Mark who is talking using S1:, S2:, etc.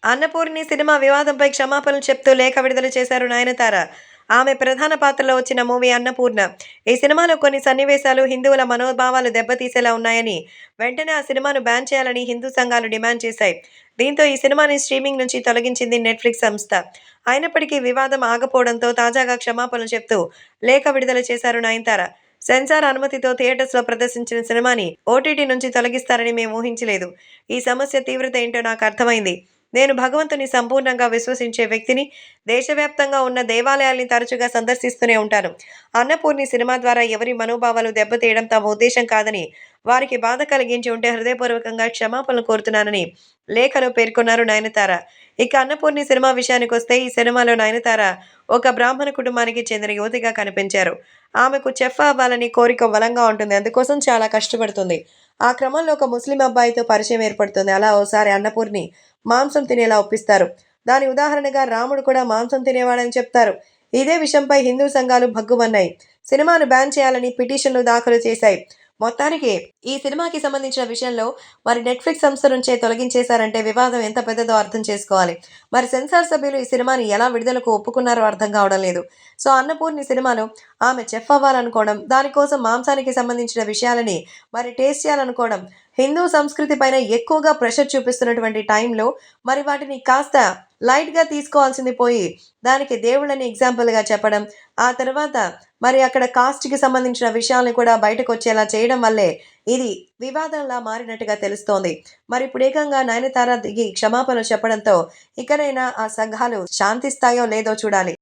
S1: Annapurni cinema వివాదంపై క్షమాపణలు చెప్తూ లేఖ విడుదల చేశారు నయనతార. ఆమె ప్రధాన పాత్రలో వచ్చిన మూవీ అన్నపూర్ణ. ఈ సినిమాలో కొన్ని సన్నివేశాలు హిందువుల మనోభావాలు దెబ్బతీసేలా ఉన్నాయని, వెంటనే ఆ సినిమాను బ్యాన్ చేయాలని హిందూ సంఘాలు డిమాండ్ చేశాయి. దీంతో ఈ సినిమాని స్ట్రీమింగ్ నుంచి తొలగించింది నెట్‌ఫ్లిక్స్ సంస్థ. అయినప్పటికీ వివాదం ఆగపోవడంతో తాజాగా క్షమాపణలు చెప్తూ లేఖ విడుదల చేశారు నయనతార. సెన్సార్ అనుమతితో థియేటర్స్‌లో ప్రదర్శించిన సినిమాని ఓటీటీ నుంచి తొలగిస్తారని మేము ఊహించలేదు. ఈ సమస్య తీవ్రత ఏంటో నాకు అర్థమైంది. నేను భగవంతుని సంపూర్ణంగా విశ్వసించే వ్యక్తిని. దేశవ్యాప్తంగా ఉన్న దేవాలయాల్ని తరచుగా సందర్శిస్తూనే ఉంటాను. అన్నపూర్ణి సినిమా ద్వారా ఎవరి మనోభావాలు దెబ్బతీయడం తమ ఉద్దేశం కాదని, వారికి బాధ కలిగించి ఉంటే హృదయపూర్వకంగా క్షమాపణలు కోరుతున్నానని లేఖలో పేర్కొన్నారు నయనతార. ఇక అన్నపూర్ణి సినిమా విషయానికొస్తే ఈ సినిమాలో నయనతార ఒక బ్రాహ్మణ కుటుంబానికి చెందిన యువతిగా కనిపించారు. ఆమెకు చెఫ్ అవ్వాలని కోరిక బలంగా ఉంటుంది. అందుకోసం చాలా కష్టపడుతుంది. ఆ క్రమంలో ఒక ముస్లిం అబ్బాయితో పరిచయం ఏర్పడుతుంది. అలా ఓసారి అన్నపూర్ణి మాంసం తినేలా ఒప్పిస్తారు. దాని ఉదాహరణగా రాముడు కూడా మాంసం తినేవాడని చెప్తారు. ఇదే విషయంపై హిందూ సంఘాలు భగ్గుమన్నాయి. సినిమాను బ్యాన్ చేయాలని పిటిషన్లు దాఖలు చేశాయి. మొత్తానికి ఈ సినిమాకి సంబంధించిన విషయంలో మరి నెట్‌ఫ్లిక్స్ సంస్థ నుంచే తొలగించేశారంటే వివాదం ఎంత పెద్దదో అర్థం చేసుకోవాలి. మరి సెన్సార్ సభ్యులు ఈ సినిమాని ఎలా విడుదలకు ఒప్పుకున్నారో అర్థం కావడం లేదు. సో అన్నపూర్ణి సినిమాలో ఆమె చెఫ్ అవ్వాలనుకోవడం, దానికోసం మాంసానికి సంబంధించిన విషయాలని మరి టేస్ట్ చేయాలనుకోవడం, హిందూ సంస్కృతి పైన ఎక్కువగా ప్రెషర్ చూపిస్తున్నటువంటి టైంలో మరి వాటిని కాస్త లైట్‌గా తీసుకోవాల్సింది పోయి, దానికి దేవుళ్ళని ఎగ్జాంపుల్‌గా చెప్పడం, ఆ తర్వాత మరి అక్కడ కాస్ట్‌కి సంబంధించిన విషయాల్ని కూడా బయటకొచ్చేలా చేయడం వల్లే ఇది వివాదంలా మారినట్టుగా తెలుస్తోంది. మరిప్పుడు ఏకంగా నయనతార దిగి క్షమాపణలు చెప్పడంతో ఇకనైనా ఆ సంఘాలు శాంతిస్తాయో లేదో చూడాలి.